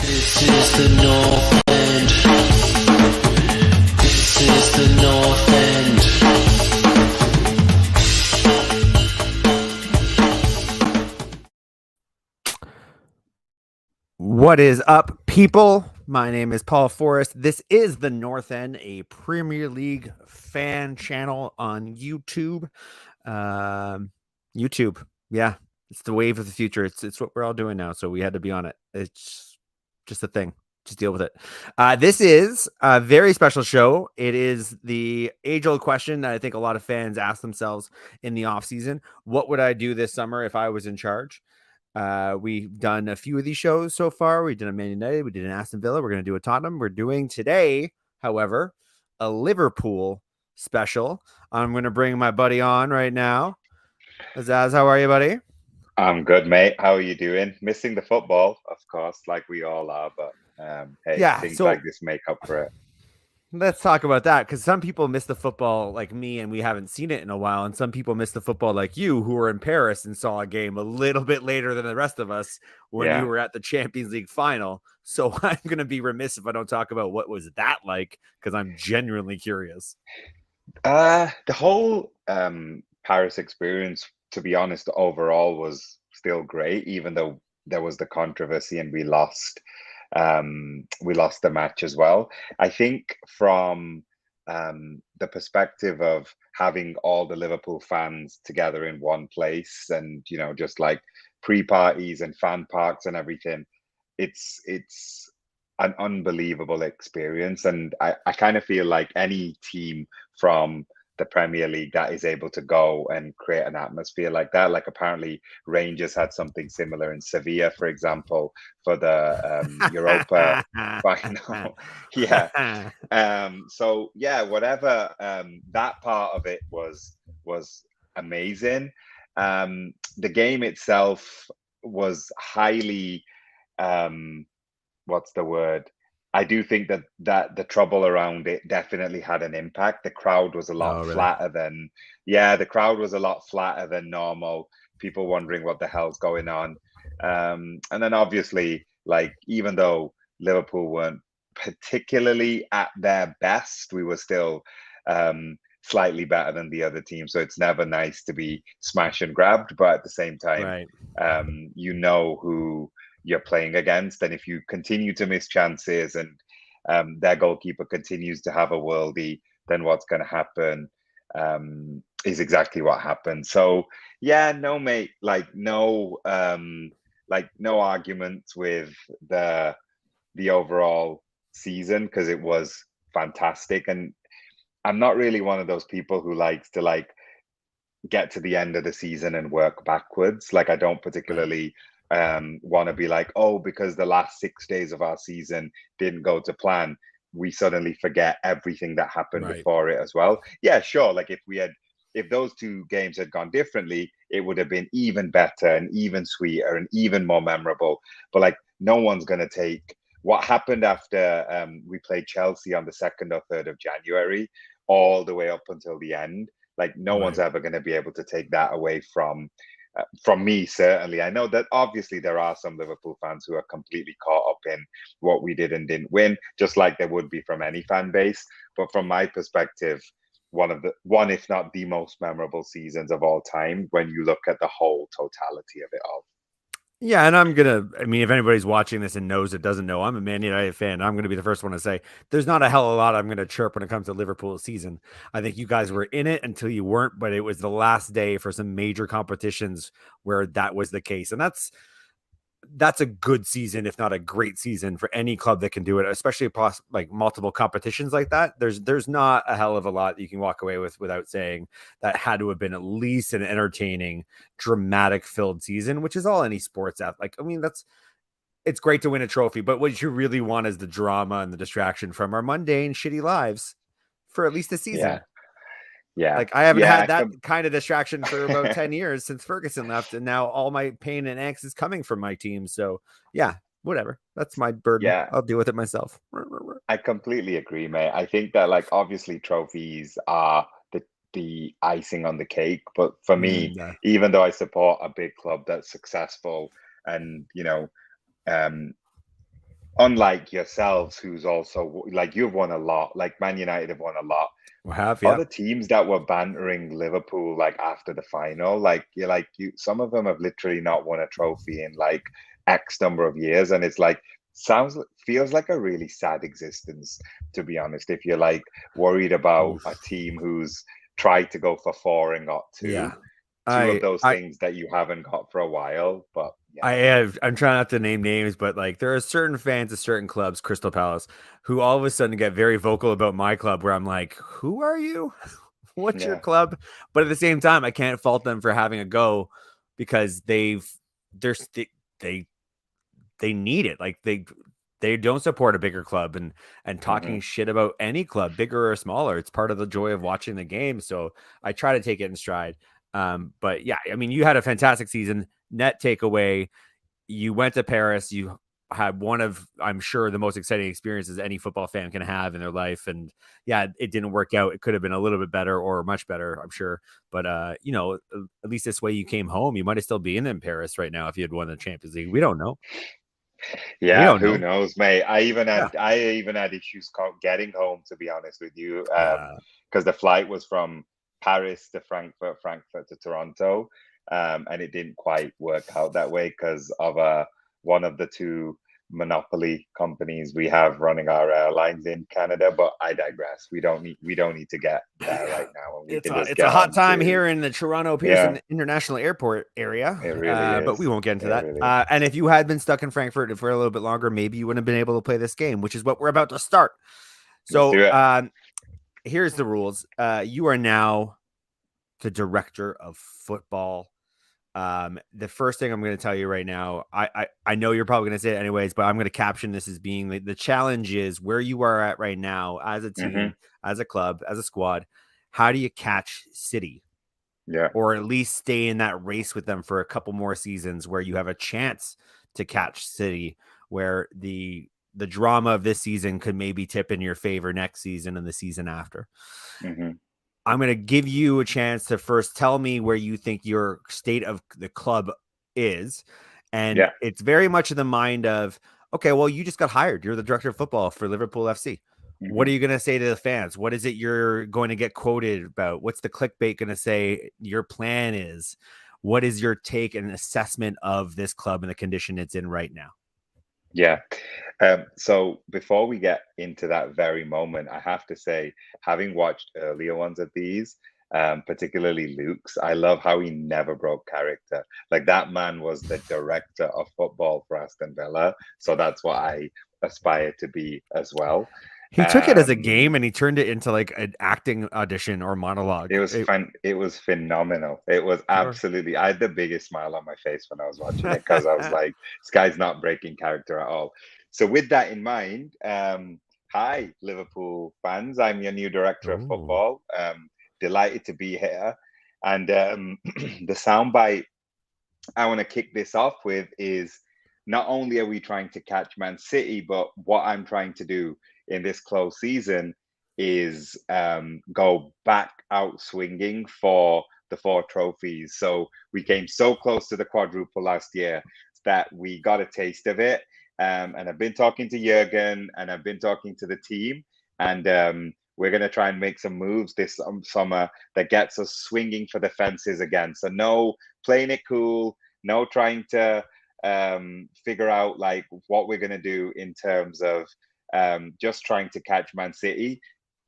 This is the North End. This is the North End. What is up, people? My name is Paul Forrest. This is the North End, a Premier League fan channel on YouTube. YouTube, yeah, it's the wave of the future. It's what we're all doing now, so we had to be on it. It's just a thing. Just deal with it. This is a very special show. It is the age-old question that I think a lot of fans ask themselves in the off-season. What would I do this summer if I was in charge? We've done a few of these shows so far. We did a Man United, we did an Aston Villa, we're going to do a Tottenham. We're doing today, however, a Liverpool special. I'm going to bring my buddy on right now. Aizaz, how are you, buddy? I'm good, mate. How are you doing? Missing the football, of course, like we all are, but hey, yeah, things so like this make up for it. let's talk about that, because some people miss the football like me and we haven't seen it in a while, and some people miss the football like you who were in Paris and saw a game a little bit later than the rest of us when you were at the Champions League final. So I'm going to be remiss if I don't talk about what was that like, because I'm genuinely curious. The whole Paris experience, to be honest, overall was still great, even though there was the controversy and we lost the match as well. I think from the perspective of having all the Liverpool fans together in one place, and just like pre-parties and fan parks and everything, it's an unbelievable experience. And I kind of feel like any team from the Premier League that is able to go and create an atmosphere like that. Like apparently Rangers had something similar in Sevilla, for example, for the Europa final. Yeah. So yeah, whatever. That part of it was amazing. The game itself was highly what's the word? I do think that the trouble around it definitely had an impact. The crowd was a lot flatter than, the crowd was a lot flatter than normal. People wondering what the hell's going on. And then obviously, like, even though Liverpool weren't particularly at their best, we were still slightly better than the other team. So it's never nice to be smash and grabbed, but at the same time, you know who you're playing against, and if you continue to miss chances and their goalkeeper continues to have a worldie, then what's going to happen is exactly what happened. So yeah, no, mate, no arguments with the overall season, because it was fantastic. And I'm not really one of those people who likes to get to the end of the season and work backwards. Like, I don't particularly want to be like, oh, because the last 6 days of our season didn't go to plan, we suddenly forget everything that happened before it as well. Yeah, sure. Like if those two games had gone differently, it would have been even better and even sweeter and even more memorable. But like, no one's going to take what happened after we played Chelsea on the 2nd or 3rd of January all the way up until the end. Like, no one's ever going to be able to take that away from me, certainly. I know that obviously there are some Liverpool fans who are completely caught up in what we did and didn't win, just like there would be from any fan base. But from my perspective, one, if not the most memorable seasons of all time, when you look at the whole totality of it all. Yeah, and if anybody's watching this and doesn't know, I'm a Man United fan. I'm going to be the first one to say there's not a hell of a lot I'm going to chirp when it comes to Liverpool season. I think you guys were in it until you weren't, but it was the last day for some major competitions where that was the case. And that's a good season, if not a great season, for any club that can do it, especially across like multiple competitions like that. There's not a hell of a lot you can walk away with without saying that had to have been at least an entertaining, dramatic filled season, which is all any sports at. Like, I mean, it's great to win a trophy, but what you really want is the drama and the distraction from our mundane, shitty lives for at least a season. Yeah. Like, I haven't had that kind of distraction for about 10 years since Ferguson left, and now all my pain and angst is coming from my team. So yeah, whatever. That's my burden. Yeah. I'll deal with it myself. I completely agree, mate. I think that, like, obviously trophies are the icing on the cake, but for me, even though I support a big club that's successful and unlike yourselves, who's also like you've won a lot, like Man United have won a lot. We have, yeah. Other teams that were bantering Liverpool like after the final, like some of them have literally not won a trophy in like X number of years, and it's like feels like a really sad existence, to be honest. If you're like worried about a team who's tried to go for 4 and got 2, Yeah. two of those things that you haven't got for a while, but. Yeah. I'm trying not to name names, but like there are certain fans of certain clubs, Crystal Palace, who all of a sudden get very vocal about my club where I'm like, who are you? What's your club? But at the same time, I can't fault them for having a go because they need it. Like they don't support a bigger club and talking shit about any club, bigger or smaller. It's part of the joy of watching the game. So I try to take it in stride. But yeah, I mean, you had a fantastic season. Net takeaway, you went to Paris. You had one of, I'm sure, the most exciting experiences any football fan can have in their life. And yeah, it didn't work out. It could have been a little bit better or much better, I'm sure. But you know, at least this way you came home. You might have still been in Paris right now if you had won the Champions League. We don't know. Yeah, who knows, mate? I even had issues getting home, to be honest with you, because the flight was from Paris to Frankfurt, Frankfurt to Toronto, and it didn't quite work out that way because of one of the two monopoly companies we have running our airlines in Canada. But I digress. We don't need to get there right now. It's a hot time here in the Toronto Pearson International Airport area. It really is. But we won't get into that. Really and if you had been stuck in Frankfurt for a little bit longer, maybe you wouldn't have been able to play this game, which is what we're about to start. So here's the rules. You are now the director of football. The first thing I'm going to tell you right now, I know you're probably going to say it anyways, but I'm going to caption this as being the challenge is where you are at right now as a team, as a club, as a squad. How do you catch City? Yeah. Or at least stay in that race with them for a couple more seasons where you have a chance to catch City, where the drama of this season could maybe tip in your favor next season and the season after. I'm going to give you a chance to first tell me where you think your state of the club is. And it's very much in the mind of, okay, well, you just got hired. You're the director of football for Liverpool FC. What are you going to say to the fans? What is it you're going to get quoted about? What's the clickbait going to say your plan is? What is your take and assessment of this club and the condition it's in right now? Yeah. So before we get into that very moment, I have to say, having watched earlier ones of these, particularly Luke's, I love how he never broke character. Like that man was the director of football for Aston Villa. So that's what I aspire to be as well. He took it as a game and he turned it into like an acting audition or monologue. It was fun. It was phenomenal. It was absolutely, I had the biggest smile on my face when I was watching it because I was like, this guy's not breaking character at all. So with that in mind, hi, Liverpool fans. I'm your new director of football. Delighted to be here. And the soundbite I want to kick this off with is not only are we trying to catch Man City, but what I'm trying to do in this close season is go back out swinging for the 4 trophies. So we came so close to the quadruple last year that we got a taste of it. And I've been talking to Jurgen and I've been talking to the team, and we're going to try and make some moves this summer that gets us swinging for the fences again. So no playing it cool, no trying to figure out like what we're going to do in terms of just trying to catch Man City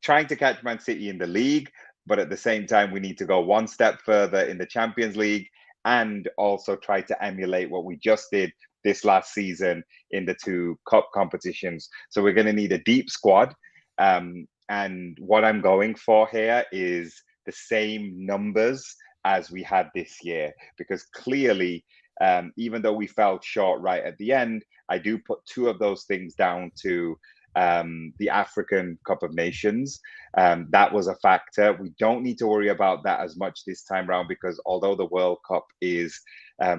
in the league. But at the same time, we need to go one step further in the Champions League and also try to emulate what we just did this last season in the 2 cup competitions. So we're going to need a deep squad. And what I'm going for here is the same numbers as we had this year, because clearly, even though we fell short right at the end, I do put 2 of those things down to the African Cup of Nations. That was a factor. We don't need to worry about that as much this time around, because although the World Cup is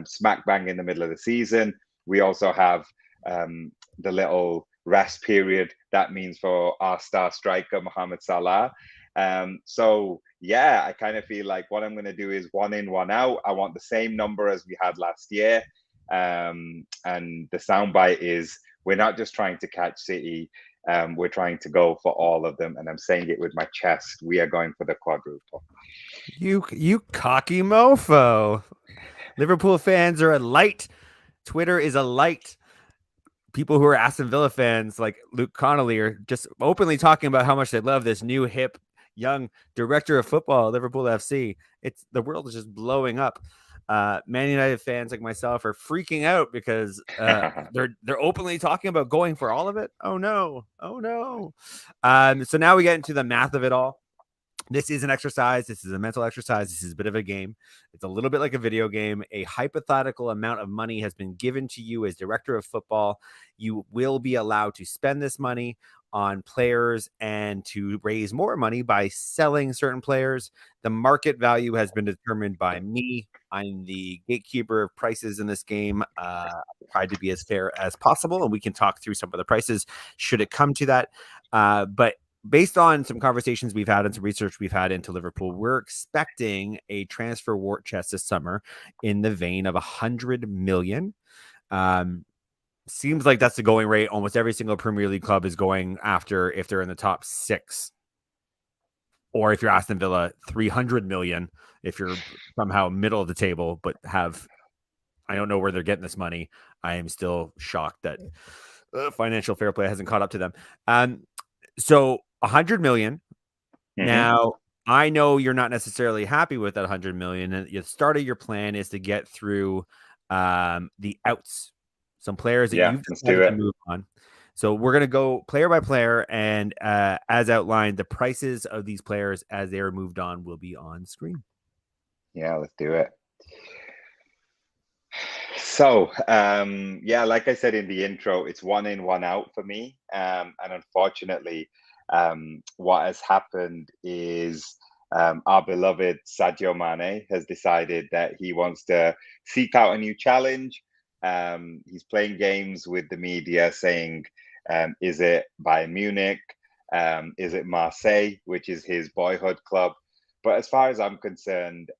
smack bang in the middle of the season, we also have the little rest period that means for our star striker, Mohamed Salah. So yeah, I kind of feel like what I'm going to do is 1 in, 1 out. I want the same number as we had last year. And the soundbite is we're not just trying to catch City. We're trying to go for all of them, and I'm saying it with my chest. We are going for the quadruple. You cocky mofo. Liverpool fans are a light. Twitter is a light. People who are Aston Villa fans, like Luke Connolly, are just openly talking about how much they love this new, hip, young director of football, Liverpool FC. The world is just blowing up. Man United fans like myself are freaking out because they're openly talking about going for all of it. Oh no. So now we get into the math of it all. This is an exercise. This is a mental exercise. This is a bit of a game. It's a little bit like a video game. A hypothetical amount of money has been given to you as director of football. You will be allowed to spend this money on players and to raise more money by selling certain players. The market value has been determined by me. I'm the gatekeeper of prices in this game. Tried to be as fair as possible, and we can talk through some of the prices should it come to that. But based on some conversations we've had and some research we've had into Liverpool, we're expecting a transfer war chest this summer in the vein of 100 million. Seems like that's the going rate. Almost every single Premier League club is going after if they're in the top 6. Or if you're Aston Villa, 300 million if you're somehow middle of the table, but I don't know where they're getting this money. I am still shocked that financial fair play hasn't caught up to them. So 100 million. Mm-hmm. Now, I know you're not necessarily happy with that 100 million. And the start of your plan is to get through the outs. Some players that you've decided to move on. So we're going to go player by player. And as outlined, the prices of these players as they are moved on will be on screen. Yeah, let's do it. So, like I said in the intro, it's 1 in, 1 out for me. And unfortunately, what has happened is our beloved Sadio Mane has decided that he wants to seek out a new challenge. He's playing games with the media saying, is it Bayern Munich? Is it Marseille, which is his boyhood club? But as far as I'm concerned,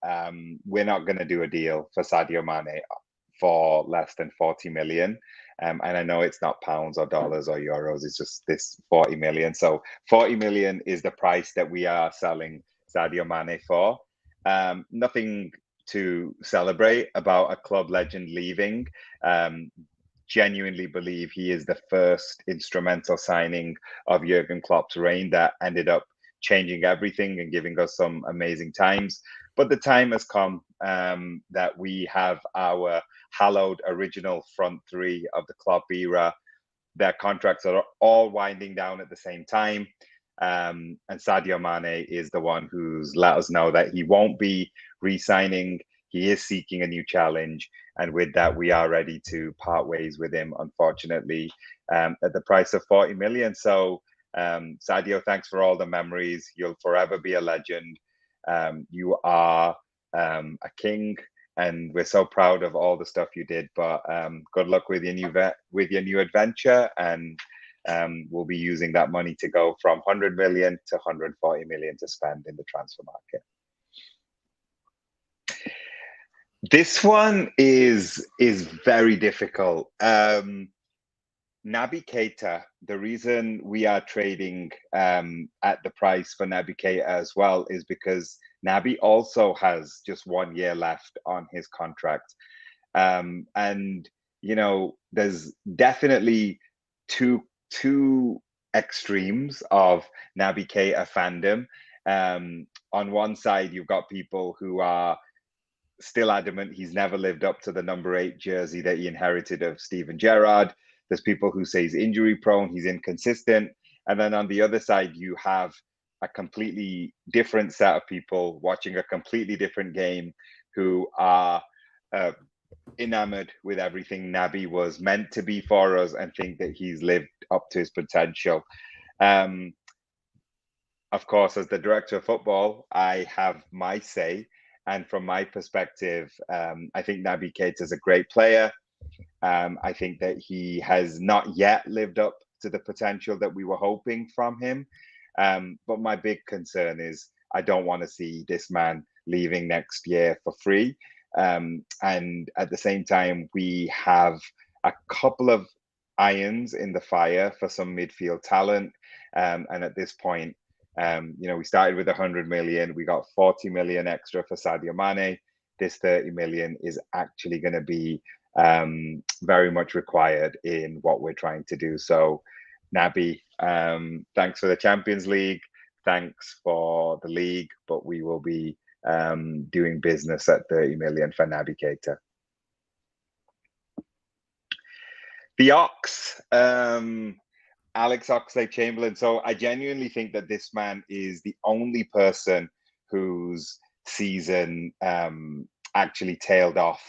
we're not going to do a deal for Sadio Mane for less than 40 million. And I know it's not pounds or dollars or euros, it's just this 40 million. So 40 million is the price that we are selling Sadio Mane for. Nothing to celebrate about a club legend leaving. Genuinely believe he is the first instrumental signing of Jurgen Klopp's reign that ended up changing everything and giving us some amazing times. But the time has come that we have our hallowed original front 3 of the Klopp era. Their contracts are all winding down at the same time. And Sadio Mane is the one who's let us know that he won't be re-signing. He is seeking a new challenge. And with that, we are ready to part ways with him, unfortunately, at the price of 40 million. So, Sadio, thanks for all the memories. You'll forever be a legend. You are a king, and we're so proud of all the stuff you did. But good luck with your new adventure, and we'll be using that money to go from 100 million to 140 million to spend in the transfer market. This one is very difficult. Naby Keita, the reason we are trading at the price for Naby Keita as well is because Naby also has just 1 year left on his contract. And, you know, there's definitely two extremes of Naby Keita fandom. On one side, you've got people who are still adamant he's never lived up to the number 8 jersey that he inherited of Steven Gerrard. There's people who say he's injury prone, he's inconsistent. And then on the other side, you have a completely different set of people watching a completely different game who are enamored with everything Naby was meant to be for us and think that he's lived up to his potential. Of course, as the director of football, I have my say. And from my perspective, I think Naby Keita is a great player. I think that he has not yet lived up to the potential that we were hoping from him. But my big concern is I don't want to see this man leaving next year for free. And at the same time, we have a couple of irons in the fire for some midfield talent. And at this point, we started with 100 million. We got 40 million extra for Sadio Mane. This 30 million is actually going to be very much required in what we're trying to do. So, Naby, thanks for the Champions League. Thanks for the league, but we will be doing business at 30 million for Naby Keita. The Ox, Alex Oxlade-Chamberlain. So I genuinely think that this man is the only person whose season actually tailed off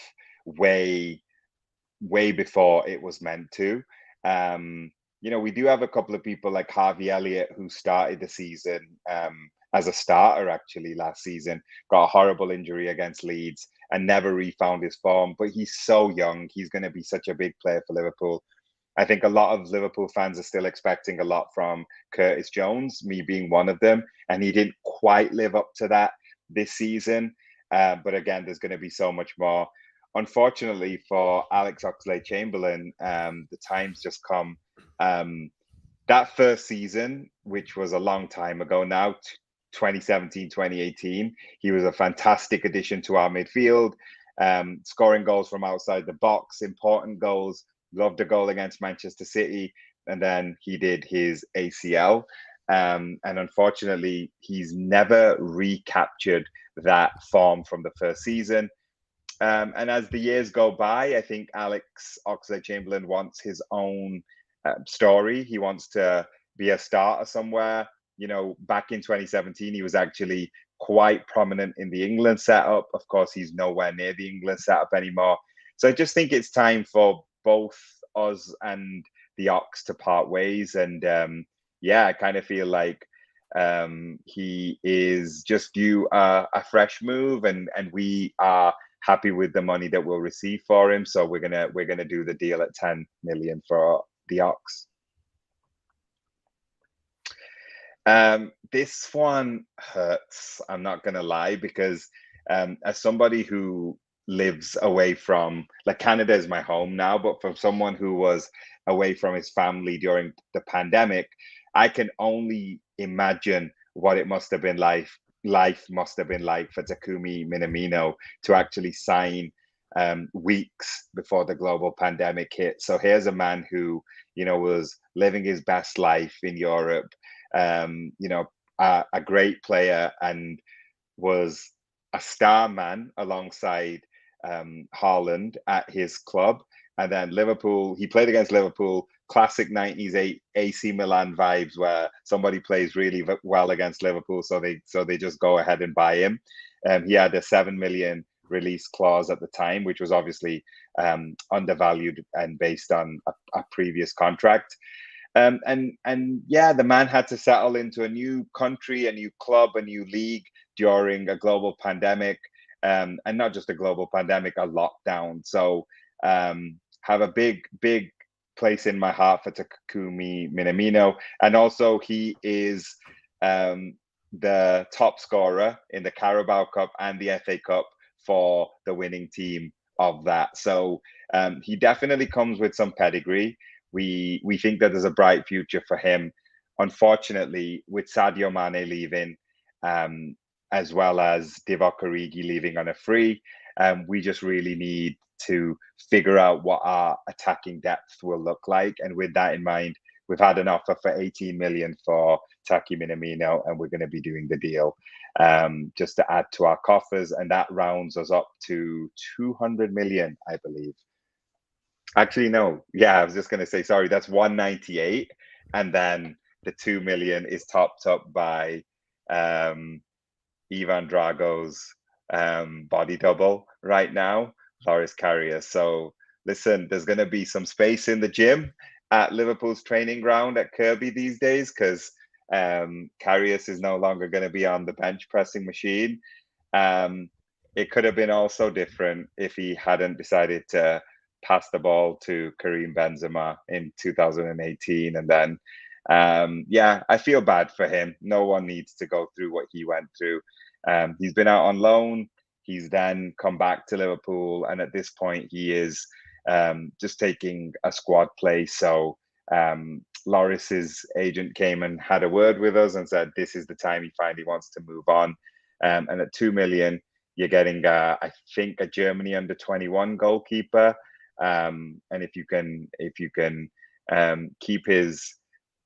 way before it was meant to. We do have a couple of people like Harvey Elliott who started the season as a starter actually last season, got a horrible injury against Leeds and never refound his form. But he's so young. He's going to be such a big player for Liverpool. I think a lot of Liverpool fans are still expecting a lot from Curtis Jones, me being one of them. And he didn't quite live up to that this season. But again, there's going to be so much more. Unfortunately for Alex Oxlade-Chamberlain, the time's just come. That first season, which was a long time ago now, 2017, 2018, he was a fantastic addition to our midfield, scoring goals from outside the box, important goals. Loved a goal against Manchester City, and then he did his ACL. And unfortunately, he's never recaptured that form from the first season. And as the years go by, I think Alex Oxlade-Chamberlain wants his own story. He wants to be a starter somewhere. Back in 2017, he was actually quite prominent in the England setup. Of course, he's nowhere near the England setup anymore. So I just think it's time for both us and the Ox to part ways. And I kind of feel like he is just due a fresh move, and we are happy with the money that we'll receive for him. So we're gonna do the deal at 10 million for the Ox. This one hurts, I'm not gonna lie, because as somebody who lives away from, like, Canada is my home now, but from someone who was away from his family during the pandemic, I can only imagine what it must have been like. Life must have been like for Takumi Minamino to actually sign weeks before the global pandemic hit. So here's a man who, was living his best life in Europe, a great player, and was a star man alongside Haaland at his club. And then Liverpool, he played against Liverpool, classic 90s AC Milan vibes, where somebody plays really well against Liverpool, so they just go ahead and buy him. He had a 7 million release clause at the time, which was obviously undervalued and based on a previous contract. The man had to settle into a new country, a new club, a new league during a global pandemic, and not just a global pandemic, a lockdown. So have a big place in my heart for Takumi Minamino. And also he is the top scorer in the Carabao Cup and the FA Cup for the winning team of that. So he definitely comes with some pedigree. We think that there's a bright future for him. Unfortunately, with Sadio Mane leaving, as well as Divock Origi leaving on a free, we just really need to figure out what our attacking depth will look like. And with that in mind, we've had an offer for 18 million for Taki Minamino, and we're going to be doing the deal just to add to our coffers. And that rounds us up to 200 million, I believe. Actually, no. Yeah, I was just going to say, sorry, that's 198. And then the 2 million is topped up by Ivan Drago's body double right now, Loris Karius. So listen, there's going to be some space in the gym at Liverpool's training ground at Kirby these days, because Karius is no longer going to be on the bench pressing machine. It could have been also different if he hadn't decided to pass the ball to Karim Benzema in 2018. And then, I feel bad for him. No one needs to go through what he went through. He's been out on loan. He's then come back to Liverpool. And at this point, he is just taking a squad place. So Loris's agent came and had a word with us and said this is the time he finally wants to move on. And at 2 million, you're getting, I think, a Germany under-21 goalkeeper. And if you can keep his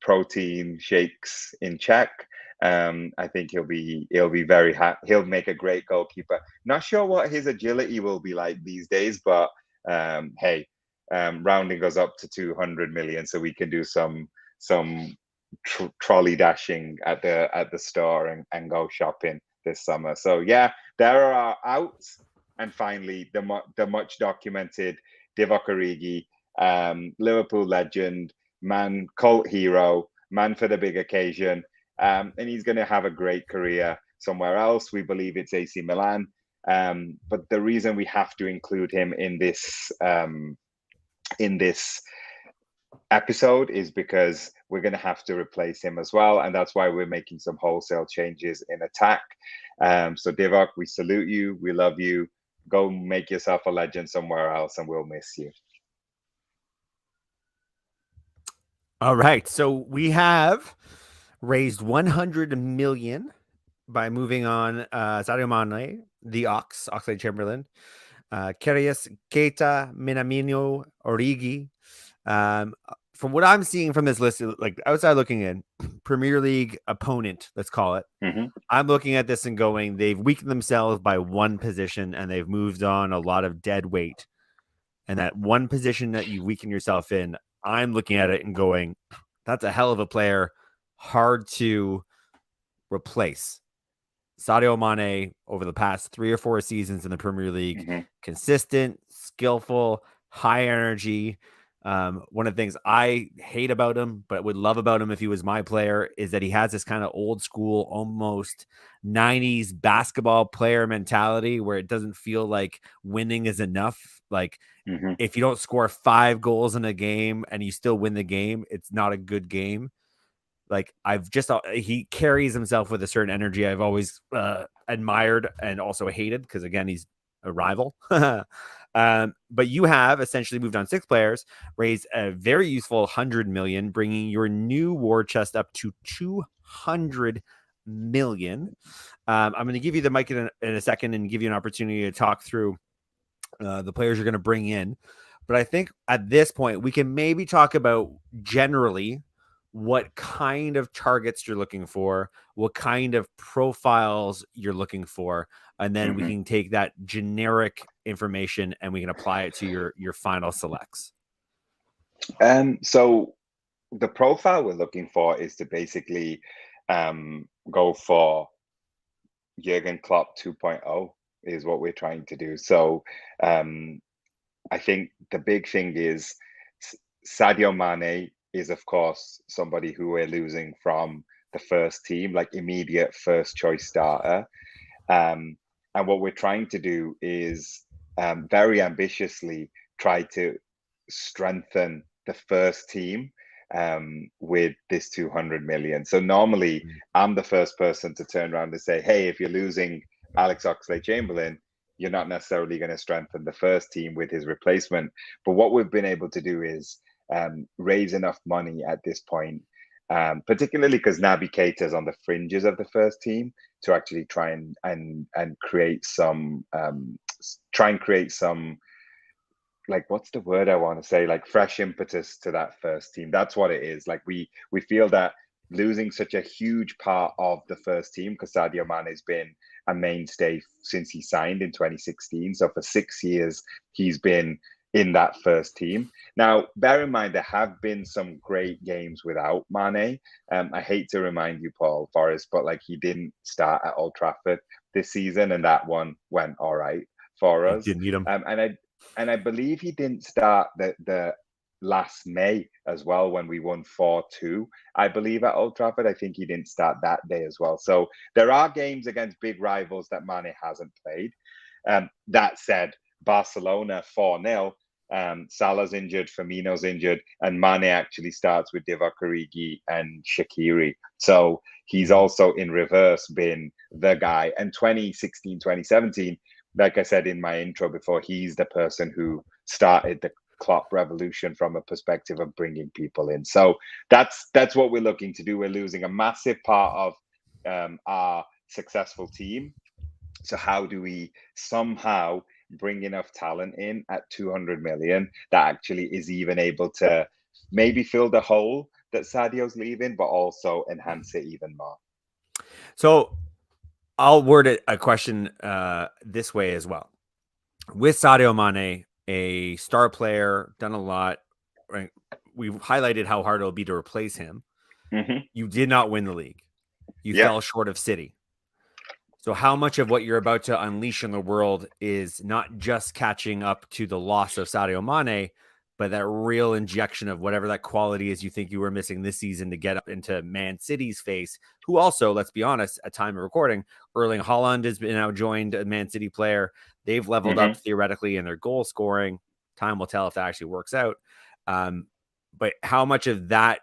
protein shakes in check, I think he'll be very happy. He'll make a great goalkeeper. Not sure what his agility will be like these days, but hey, rounding us up to 200 million, so we can do some trolley dashing at the store and go shopping this summer. So yeah, there are our outs. And finally, the much documented Divock Origi, Liverpool legend, man, cult hero, man for the big occasion. And he's going to have a great career somewhere else. We believe it's AC Milan. But the reason we have to include him in this episode is because we're going to have to replace him as well. And that's why we're making some wholesale changes in attack. So Divock, we salute you. We love you. Go make yourself a legend somewhere else and we'll miss you. All right. So we have raised 100 million by moving on Sadio Mane, the Oxlade-Chamberlain, KARIUS, KEITA, AMINO, Origi. From what I'm seeing from this list, like outside looking in, Premier League opponent, let's call it. Mm-hmm. I'm looking at this and going, they've weakened themselves by one position and they've moved on a lot of dead weight. And that one position that you weaken yourself in, I'm looking at it and going, that's a hell of a player, hard to replace. Sadio Mane over the past 3 or 4 seasons in the Premier League, Mm-hmm. consistent, skillful, high energy. One of the things I hate about him, but would love about him if he was my player, is that he has this kind of old school, almost 90s basketball player mentality where it doesn't feel like winning is enough. Like Mm-hmm. if you don't score 5 goals in a game and you still win the game, it's not a good game. Like he carries himself with a certain energy I've always admired and also hated because, again, he's a rival. But you have essentially moved on 6 players, raised a very useful 100 million, bringing your new war chest up to 200 million. I'm going to give you the mic in a second and give you an opportunity to talk through the players you're going to bring in. But I think at this point, we can maybe talk about generally what kind of targets you're looking for, what kind of profiles you're looking for, and then we can take that generic information and we can apply it to your final selects. So the profile we're looking for is to basically go for Jurgen Klopp 2.0 is what we're trying to do. So I think the big thing is Sadio Mane is, of course, somebody who we're losing from the first team, like immediate first choice starter. And what we're trying to do is very ambitiously try to strengthen the first team with this 200 million. So normally I'm the first person to turn around and say, hey, if you're losing Alex Oxlade-Chamberlain, you're not necessarily going to strengthen the first team with his replacement. But what we've been able to do is raise enough money at this point, particularly because NABY KEITA is on the fringes of the first team, to actually try and create some like, what's the word I want to say, like fresh impetus to that first team. That's what it is. Like we feel that losing such a huge part of the first team, because Sadio Mane has been a mainstay since he signed in 2016. So for 6 years, he's been in that first team. Now, bear in mind, there have been some great games without Mane. I hate to remind you, Paul Forrest, but like he didn't start at Old Trafford this season, and that one went all right for us. Didn't need him. And I believe he didn't start the last May as well when we won 4-2, I believe, at Old Trafford. I think he didn't start that day as well. So there are games against big rivals that Mane hasn't played. That said, Barcelona 4-0. Salah's injured, Firmino's injured, and Mane actually starts with Divock Origi and Shaqiri. So he's also in reverse been the guy. And 2016, 2017, like I said in my intro before, he's the person who started Klopp revolution from a perspective of bringing people in. So that's what we're looking to do. We're losing a massive part of our successful team. So how do we somehow bring enough talent in at 200 million that actually is even able to maybe fill the hole that Sadio's leaving, but also enhance it even more? So I'll word it a question this way as well. With Sadio Mane, a star player, done a lot, right? We've highlighted how hard it'll be to replace him. You did not win the league. You fell short of City. So how much of what you're about to unleash in the world is not just catching up to the loss of Sadio Mane, but that real injection of whatever that quality is you think you were missing this season to get up into Man City's face, who also, let's be honest, at time of recording, Erling Haaland has been now joined a Man City player. They've leveled up theoretically in their goal scoring. Time will tell if that actually works out. But how much of that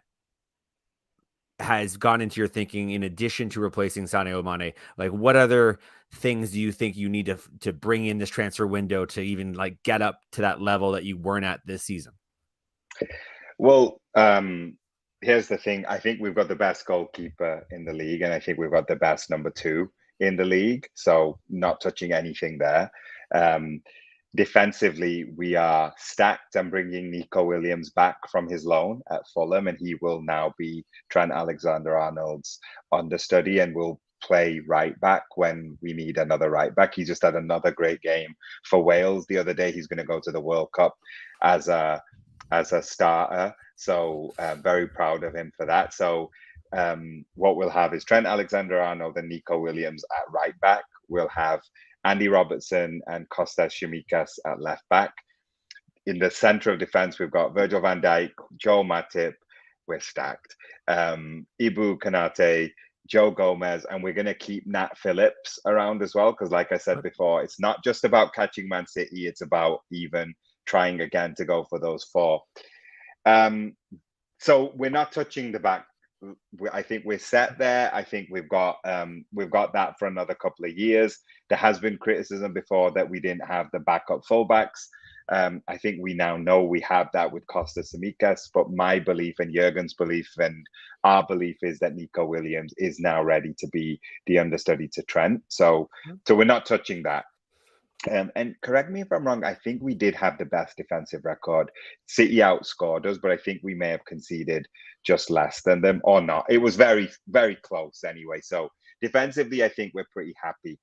has gone into your thinking in addition to replacing Sadio Mane? Like, what other things do you think you need to bring in this transfer window to even like get up to that level that you weren't at this season? Well, here's the thing. I think we've got the best goalkeeper in the league, and I think we've got the best number 2 in the league. So not touching anything there. Defensively, we are stacked. I'm bringing Nico Williams back from his loan at Fulham, and he will now be Trent Alexander-Arnold's understudy and will play right back when we need another right back. He just had another great game for Wales the other day. He's going to go to the World Cup as a starter. So very proud of him for that. So what we'll have is Trent Alexander-Arnold and Nico Williams at right back. We'll have Andy Robertson and Kostas Tsimikas at left back. In the center of defense, we've got Virgil van Dijk, Joel Matip. We're stacked. Ibu Kanate, Joe Gomez, and we're going to keep Nat Phillips around as well, because like I said before, it's not just about catching Man City, it's about even trying again to go for those 4. So we're not touching the back. I think we're set there. I think we've got that for another couple of years. There has been criticism before that we didn't have the backup fullbacks. I think we now know we have that with Kostas Tsimikas, but my belief and Jurgen's belief and our belief is that Nico Williams is now ready to be the understudy to Trent. So we're not touching that. And correct me if I'm wrong, I think we did have the best defensive record. City outscored us, but I think we may have conceded just less than them or not. It was very, very close anyway. So defensively, I think we're pretty happy.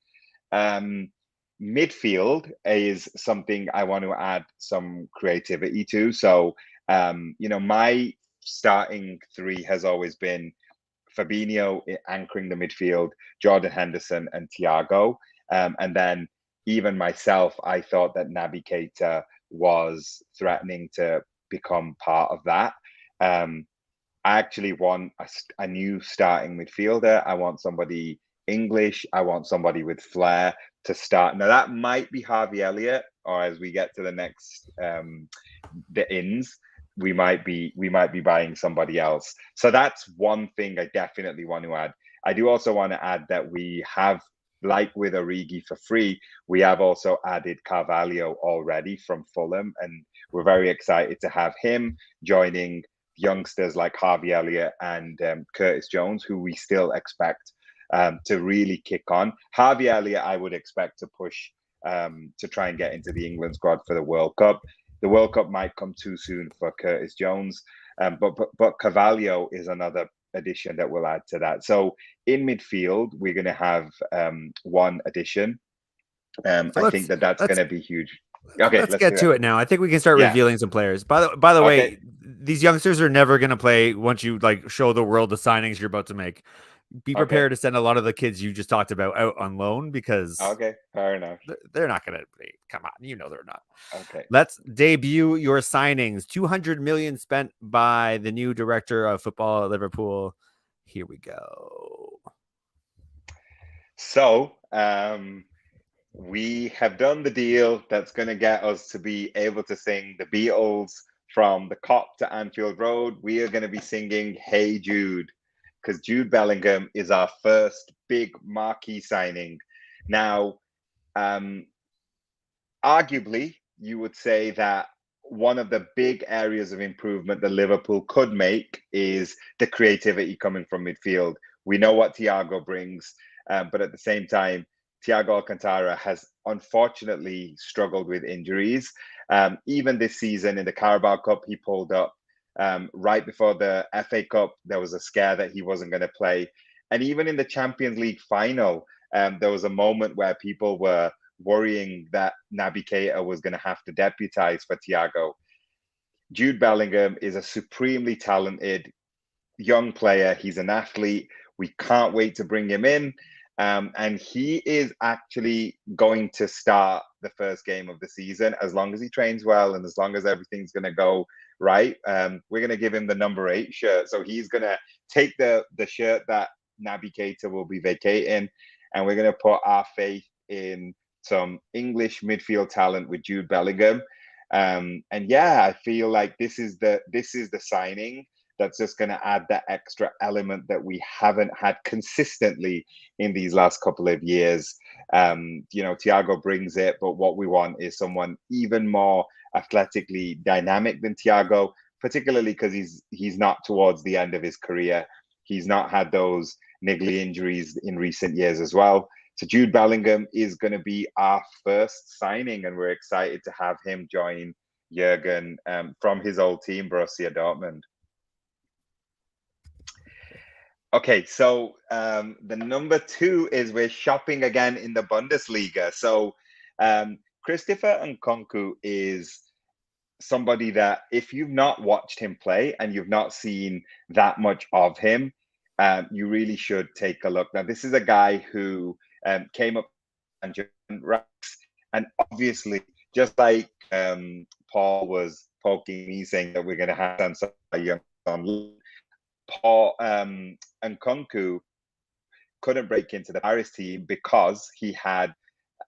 Midfield is something I want to add some creativity to. So, my starting 3 has always been Fabinho anchoring the midfield, Jordan Henderson and Thiago. And then even myself, I thought that Naby Keita was threatening to become part of that. I actually want a new starting midfielder. I want somebody English. I want somebody with flair to start. Now, that might be Harvey Elliott, or as we get to the next, the ins, we might be buying somebody else. So that's one thing I definitely want to add. I do also want to add that we have, like with Origi for free, we have also added Carvalho already from Fulham, and we're very excited to have him joining youngsters like Harvey Elliott and Curtis Jones, who we still expect to really kick on. Harvey Elliott, I would expect to push to try and get into the England squad for the World Cup. The World Cup might come too soon for Curtis Jones, but Carvalho is another addition that we'll add to that. So in midfield, we're going to have one addition. I think that's going to be huge. Okay, let's get to it now. I think we can start revealing some players. By the way, these youngsters are never going to play once you like show the world the signings you're about to make. Be prepared to send a lot of the kids you just talked about out on loan because fair enough. They're not going to come on. They're not. Okay. Let's debut your signings. 200 million spent by the new director of football at Liverpool. Here we go. So we have done the deal that's going to get us to be able to sing the Beatles from the Cop to Anfield Road. We are going to be singing Hey Jude, because Jude Bellingham is our first big marquee signing. Now, arguably, you would say that one of the big areas of improvement that Liverpool could make is the creativity coming from midfield. We know what Thiago brings, but at the same time, Thiago Alcantara has unfortunately struggled with injuries. Even this season in the Carabao Cup, he pulled up. Right before the FA Cup, there was a scare that he wasn't going to play. And even in the Champions League final, there was a moment where people were worrying that NABY KEITA was going to have to deputize for Thiago. Jude Bellingham is a supremely talented young player. He's an athlete. We can't wait to bring him in. And he is actually going to start the first game of the season as long as he trains well and as long as everything's going to go right. We're going to give him the number 8 shirt. So he's going to take the shirt that NABY KEITA will be vacating, and we're going to put our faith in some English midfield talent with Jude Bellingham. And yeah, I feel like this is the signing that's just going to add that extra element that we haven't had consistently in these last couple of years. Thiago brings it, but what we want is someone even more athletically dynamic than Thiago, particularly because he's not towards the end of his career. He's not had those niggly injuries in recent years as well. So Jude Bellingham is going to be our first signing, and we're excited to have him join Jurgen from his old team, Borussia Dortmund. Okay, so the number 2 is we're shopping again in the Bundesliga. So Christopher Nkunku is somebody that if you've not watched him play and you've not seen that much of him, you really should take a look. Now, this is a guy who came up and obviously, just like Paul was poking me saying that we're going to have some young on, Paul Nkunku couldn't break into the Paris team because he had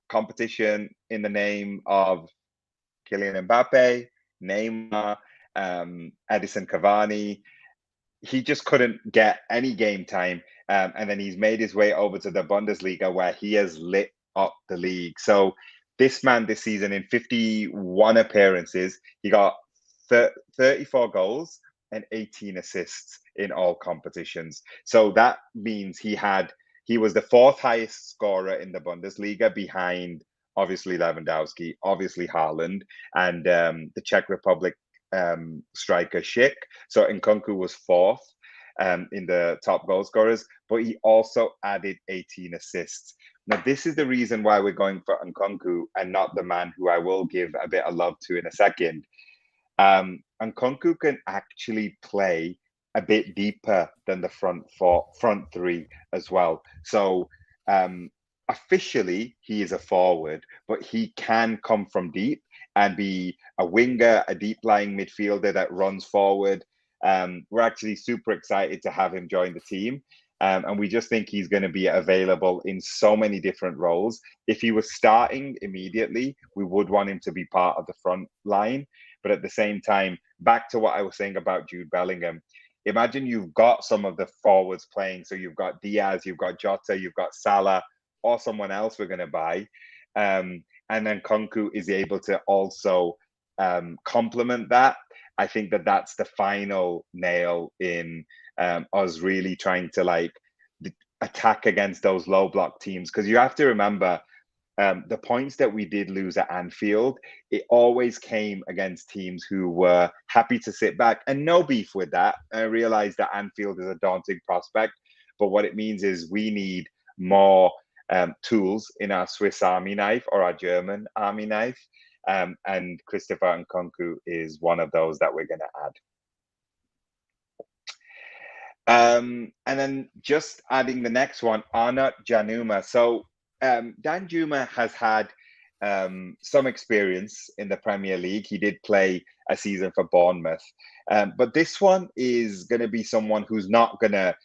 competition in the name of Kylian Mbappe, Neymar, Edison Cavani. He just couldn't get any game time. And then he's made his way over to the Bundesliga, where he has lit up the league. So this man this season, in 51 appearances, he got 34 goals and 18 assists in all competitions. So that means he was the 4th highest scorer in the Bundesliga, behind obviously Lewandowski, obviously Haaland, and the Czech Republic striker Schick. So Nkunku was 4th in the top goal scorers, but he also added 18 assists. Now, this is the reason why we're going for Nkunku and not the man who I will give a bit of love to in a second. Nkunku can actually play a bit deeper than the front 3 as well. So officially, he is a forward, but he can come from deep and be a winger, a deep-lying midfielder that runs forward. We're actually super excited to have him join the team. And we just think he's going to be available in so many different roles. If he was starting immediately, we would want him to be part of the front line. But at the same time, back to what I was saying about Jude Bellingham, imagine you've got some of the forwards playing. So you've got Diaz, you've got Jota, you've got Salah, or someone else we're going to buy. And then Nkunku is able to also complement that. I think that that's the final nail in us really trying to attack against those low block teams. Because you have to remember, the points that we did lose at Anfield, it always came against teams who were happy to sit back, and no beef with that. I realize that Anfield is a daunting prospect, but what it means is we need more tools in our Swiss Army knife or our German Army knife. And Christopher Nkunku is one of those that we're going to add. And then just adding the next one, Arnaut Danjuma. So Danjuma has had some experience in the Premier League. He did play a season for Bournemouth. But this one is going to be someone who's not going to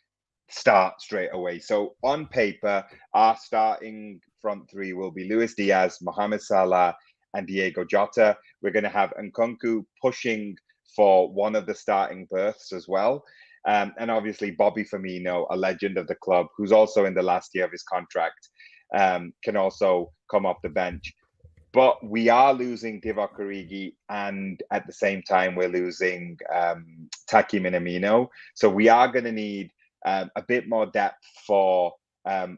start straight away. So on paper, our starting front 3 will be Luis Diaz, Mohamed Salah, and Diego Jota. We're going to have Nkunku pushing for one of the starting berths as well. And obviously Bobby Firmino, a legend of the club, who's also in the last year of his contract, can also come off the bench. But we are losing Divock Origi, and at the same time, we're losing Taki Minamino. So we are going to need a bit more depth for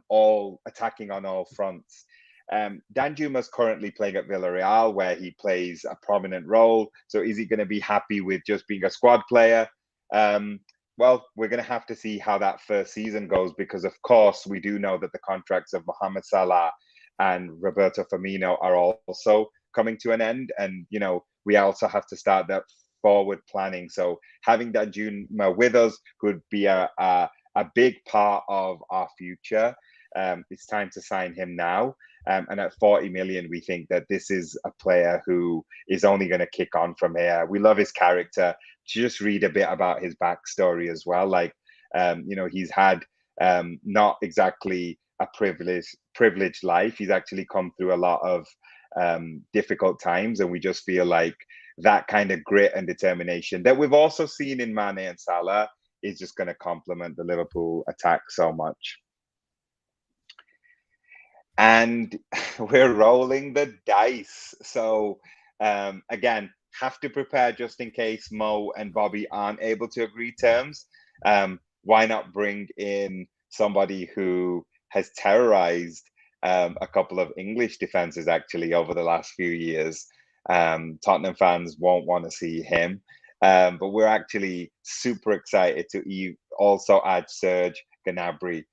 all attacking on all fronts. Danjuma is currently playing at Villarreal, where he plays a prominent role. So is he going to be happy with just being a squad player? Well, we're going to have to see how that first season goes, because, of course, we do know that the contracts of Mohamed Salah and Roberto Firmino are also coming to an end. And, you know, we also have to start that forward planning. So having Danjuma with us could be a big part of our future. It's time to sign him now. And at 40 million, we think that this is a player who is only going to kick on from here. We love his character. Just read a bit about his backstory as well. Like, you know, he's had not exactly a privileged life. He's actually come through a lot of difficult times. And we just feel like that kind of grit and determination that we've also seen in Mane and Salah is just going to complement the Liverpool attack so much. And we're rolling the dice. So again, have to prepare just in case Mo and Bobby aren't able to agree terms. Why not bring in somebody who has terrorized a couple of English defenses actually over the last few years? Tottenham fans won't want to see him. But we're actually super excited to also add Serge Gnabry,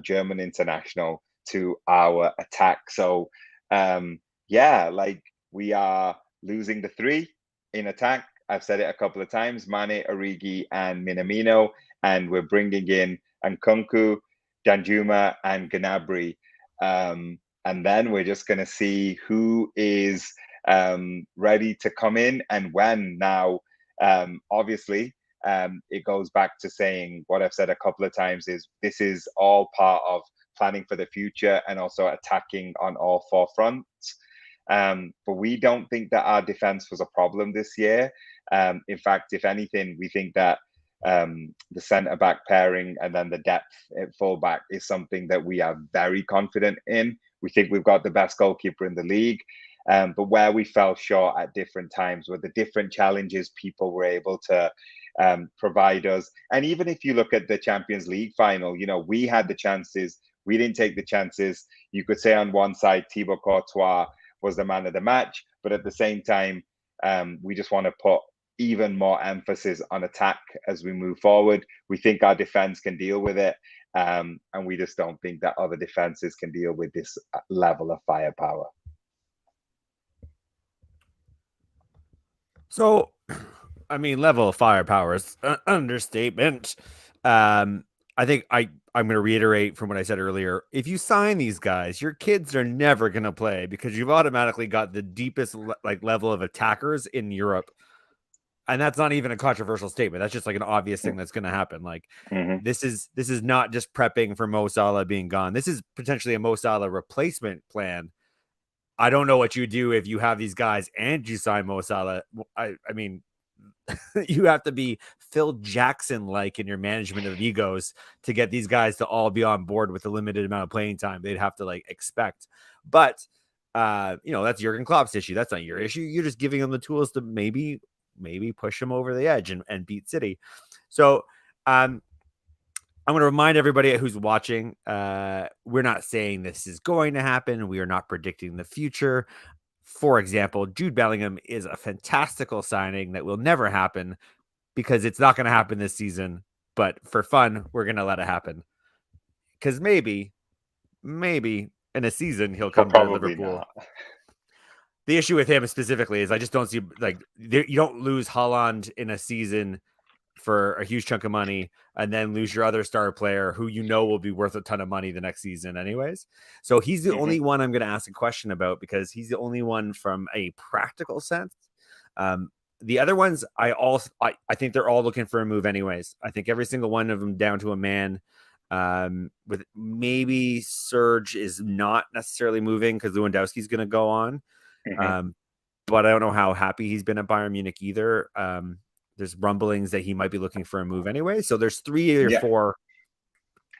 German international, to our attack. So yeah, like, we are losing the three in attack. I've said it a couple of times: Mane, Origi, and Minamino, and we're bringing in NKUNKU, Danjuma, and Gnabry. And then we're just going to see who is ready to come in and when. Now, obviously, it goes back to saying what I've said a couple of times, is this is all part of planning for the future and also attacking on all four fronts. But we don't think that our defense was a problem this year. In fact, if anything, we think that the centre-back pairing and then the depth at full-back is something that we are very confident in. We think we've got the best goalkeeper in the league. But where we fell short at different times were the different challenges people were able to provide us. And even if you look at the Champions League final, you know, we had the chances. We didn't take the chances. You could say on one side, Thibaut Courtois was the man of the match, but at the same time, we just want to put even more emphasis on attack as we move forward. We think our defense can deal with it, and we just don't think that other defenses can deal with this level of firepower. So, I mean, level of firepower is an understatement. I think I'm going to reiterate from what I said earlier. If you sign these guys, your kids are never going to play because you've automatically got the deepest level of attackers in Europe. And that's not even a controversial statement. That's just like an obvious thing that's going to happen. Like, this is not just prepping for Mo Salah being gone. This is potentially a Mo Salah replacement plan. I don't know what you do if you have these guys and you sign Mo Salah. I mean, you have to be Phil Jackson-like in your management of egos to get these guys to all be on board with the limited amount of playing time they'd have to expect. But you know, that's Jurgen Klopp's issue. That's not your issue. You're just giving them the tools to maybe push them over the edge and beat City. So I'm going to remind everybody who's watching, we're not saying this is going to happen. We are not predicting the future. For example, Jude Bellingham is a fantastical signing that will never happen because it's not going to happen this season. But for fun, we're going to let it happen. Because maybe in a season, he'll come to Liverpool. Not. The issue with him specifically is I just don't see, you don't lose Haaland in a season for a huge chunk of money and then lose your other star player who you know will be worth a ton of money the next season anyways. So he's the only one I'm going to ask a question about because he's the only one from a practical sense. The other ones, I think they're all looking for a move anyways. I think every single one of them down to a man, with maybe Serge is not necessarily moving because Lewandowski's going to go on. But I don't know how happy he's been at Bayern Munich either. There's rumblings that he might be looking for a move anyway. So there's 3 or 4.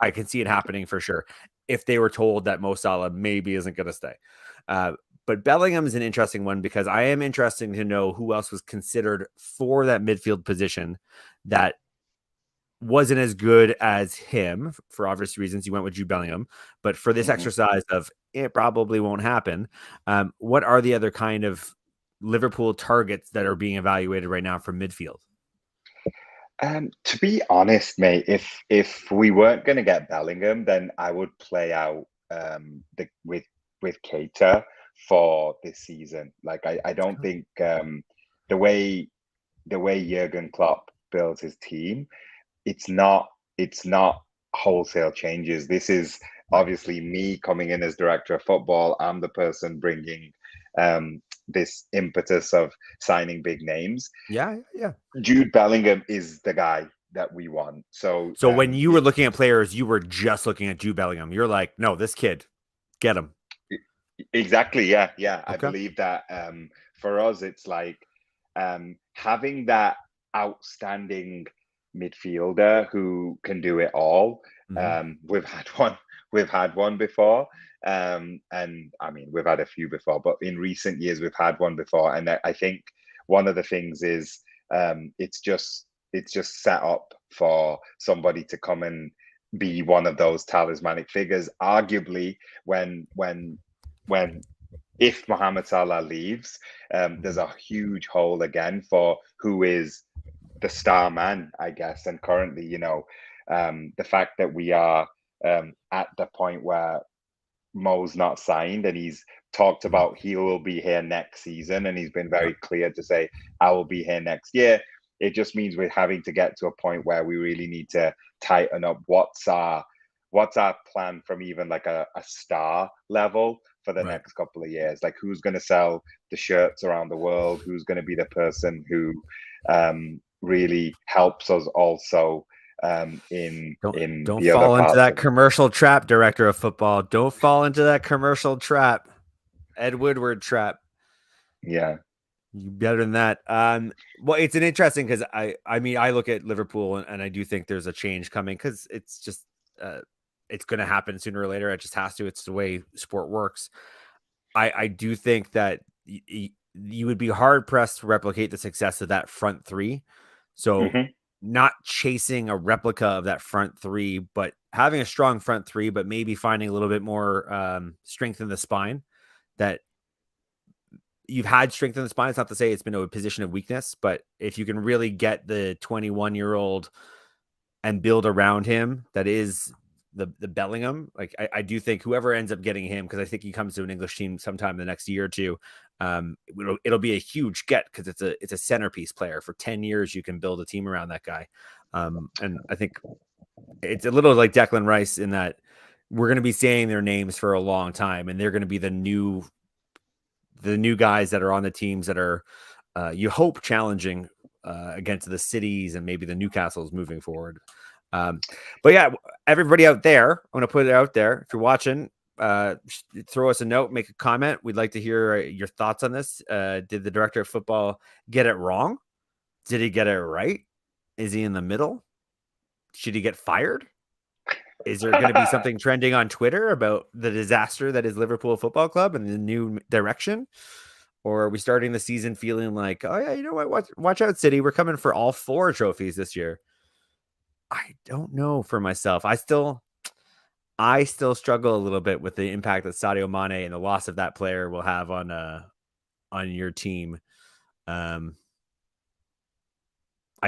I can see it happening for sure if they were told that Mo Salah maybe isn't going to stay. But Bellingham is an interesting one because I am interested to know who else was considered for that midfield position that wasn't as good as him for obvious reasons. He went with Jude Bellingham, but for this exercise of it probably won't happen. What are the other kind of Liverpool targets that are being evaluated right now for midfield? To be honest, mate, if we weren't going to get Bellingham, then I would play out with KEITA for this season. Like I don't think the way Jurgen Klopp builds his team, it's not wholesale changes. This is obviously me coming in as director of football. I'm the person bringing this impetus of signing big names. Yeah. Jude Bellingham is the guy that we want. So when you were looking at players, you were just looking at Jude Bellingham. You're like, no, this kid, get him. Exactly. Yeah. Okay. I believe that for us, it's like having that outstanding midfielder who can do it all. We've had one before. And I mean, we've had a few before, but in recent years, we've had one before. And I think one of the things is it's just set up for somebody to come and be one of those talismanic figures. Arguably, if Mohamed Salah leaves, there's a huge hole again for who is the star man, I guess. And currently, the fact that we are at the point where Mo's not signed and he's talked about he will be here next season, and he's been very clear to say I will be here next year. It just means we're having to get to a point where we really need to tighten up what's our plan from even like a star level for the next couple of years. Like, who's going to sell the shirts around the world? Who's going to be the person who really helps us also don't fall into that commercial trap, director of football. Don't fall into that commercial trap. Ed Woodward trap. Yeah. You better than that. Well, it's an interesting because I mean, I look at Liverpool and I do think there's a change coming because it's just it's going to happen sooner or later. It just has to. It's the way sport works. I do think that you would be hard pressed to replicate the success of that front three. So not chasing a replica of that front three, but having a strong front three, but maybe finding a little bit more strength in the spine. That you've had strength in the spine. It's not to say it's been a position of weakness, but if you can really get the 21-year-old and build around him, that is the Bellingham. Like I do think whoever ends up getting him, because I think he comes to an English team sometime in the next year or two, it'll be a huge get because it's a centerpiece player. For 10 years, you can build a team around that guy. And I think it's a little like Declan Rice in that we're going to be saying their names for a long time, and they're going to be the new guys that are on the teams that are, you hope, challenging against the cities and maybe the Newcastles moving forward. But yeah, everybody out there, I'm going to put it out there. If you're watching, throw us a note, make a comment. We'd like to hear your thoughts on this. Did the director of football get it wrong? Did he get it right? Is he in the middle? Should he get fired? Is there going to be something trending on Twitter about the disaster that is Liverpool Football Club and the new direction? Or are we starting the season feeling like, oh yeah, you know what? Watch out, City. We're coming for all 4 trophies this year. I don't know for myself. I still struggle a little bit with the impact that Sadio Mane and the loss of that player will have on your team. I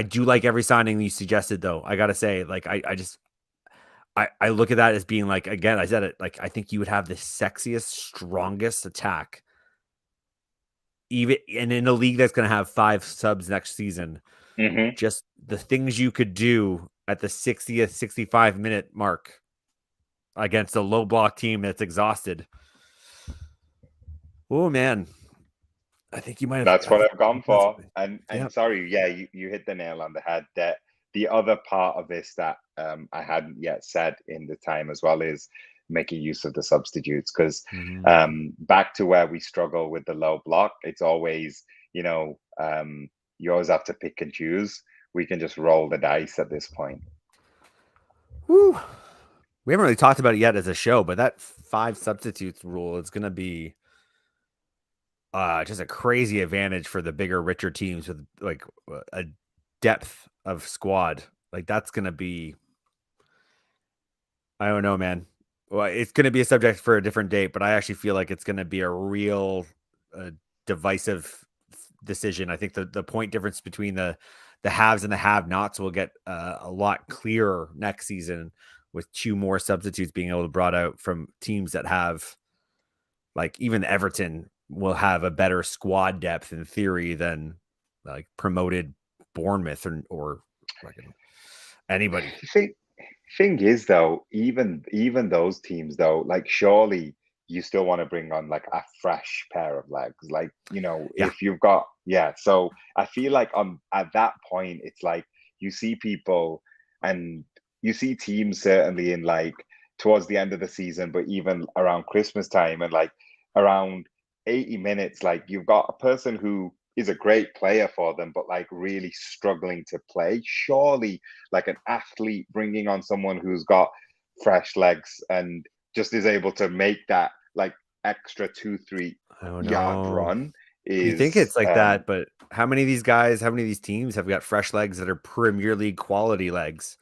do like every signing you suggested, though. I gotta say, like, I look at that as being like, again, I said it, like, I think you would have the sexiest, strongest attack, even and in a league that's going to have 5 subs next season. Just the things you could do at the 60th, 65-minute mark against a low block team that's exhausted. Oh man, I think you might have. That's what I've gone for. And sorry, yeah, you hit the nail on the head. That the other part of this that I hadn't yet said in the time as well is making use of the substitutes, because back to where we struggle with the low block, it's always, you always have to pick and choose. We can just roll the dice at this point. Woo. We haven't really talked about it yet as a show, but that 5 substitutes rule is going to be just a crazy advantage for the bigger, richer teams with like a depth of squad. Like that's gonna be, I don't know, man. Well, it's gonna be a subject for a different date, but I actually feel like it's gonna be a real divisive decision. I think the point difference between the haves and the have-nots will get a lot clearer next season with 2 more substitutes being able to brought out from teams that have, like, even Everton will have a better squad depth in theory than like promoted Bournemouth or like anybody. Thing is though, even those teams though, like surely you still want to bring on like a fresh pair of legs, like, you know, Yeah. if you've got, yeah. So I feel like at that point it's like you see people and you see teams certainly in like towards the end of the season, but even around Christmas time and like around 80 minutes, like you've got a person who is a great player for them, but like really struggling to play. Surely, like an athlete bringing on someone who's got fresh legs and just is able to make that like extra 2-3 yard run. You think it's like that, but how many of these guys, how many of these teams have got fresh legs that are Premier League quality legs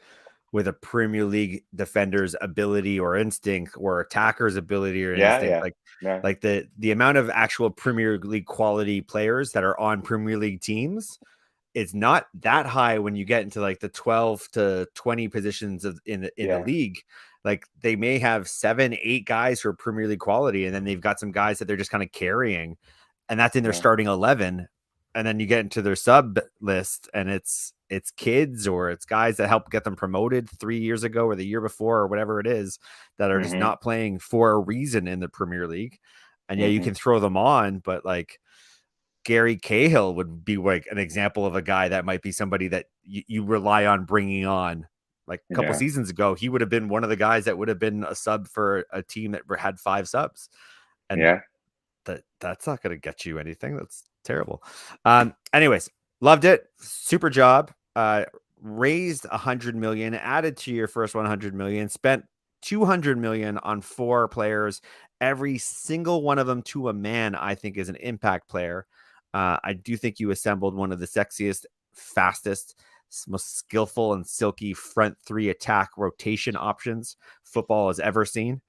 with a Premier League defender's ability or instinct or attacker's ability or instinct? Like the amount of actual Premier League quality players that are on Premier League teams, it's not that high when you get into like the 12 to 20 positions in the league. Like they may have 7-8 guys who are Premier League quality, and then they've got some guys that they're just kind of carrying, and that's in their starting 11. And then you get into their sub list and it's kids or it's guys that helped get them promoted 3 years ago or the year before or whatever it is that are just not playing for a reason in the Premier League. And yeah, you can throw them on, but like Gary Cahill would be like an example of a guy that might be somebody that you rely on bringing on. Like a couple seasons ago, he would have been one of the guys that would have been a sub for a team that had 5 subs. And that's not going to get you anything. That's terrible. Anyways, loved it. Super job. Raised 100 million, added to your first 100 million, spent 200 million on 4 players. Every single one of them to a man, I think, is an impact player. I do think you assembled one of the sexiest, fastest, most skillful and silky front 3 attack rotation options football has ever seen.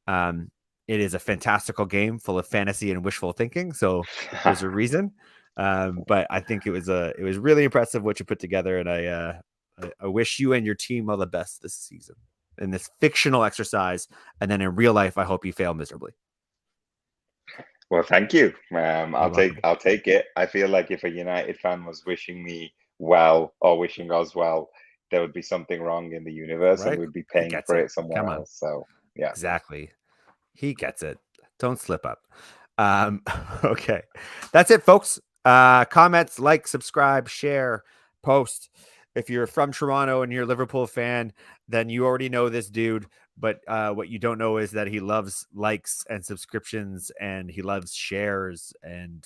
It is a fantastical game full of fantasy and wishful thinking. So there's a reason. But I think it was really impressive what you put together. And I wish you and your team all the best this season in this fictional exercise. And then in real life, I hope you fail miserably. Well, thank you. I'll take it. I feel like if a United fan was wishing me well or wishing us well, there would be something wrong in the universe, and we'd be paying for it somewhere else. So yeah, exactly. He gets it. Don't slip up. Okay. That's it, folks. Comments, like, subscribe, share, post. If you're from Toronto and you're a Liverpool fan, then you already know this dude. But what you don't know is that he loves likes and subscriptions, and he loves shares, and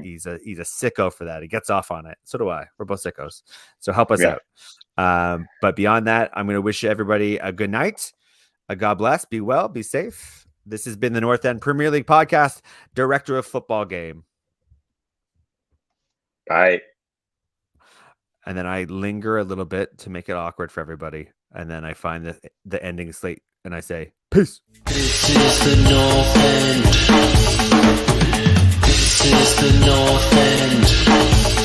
he's a sicko for that. He gets off on it. So do I. We're both sickos. So help us out. But beyond that, I'm going to wish everybody a good night. God bless. Be well. Be safe. This has been the North End Premier League podcast. Director of Football Game. Bye. And then I linger a little bit to make it awkward for everybody. And then I find the ending slate and I say, peace. This is the North End. This is the North End.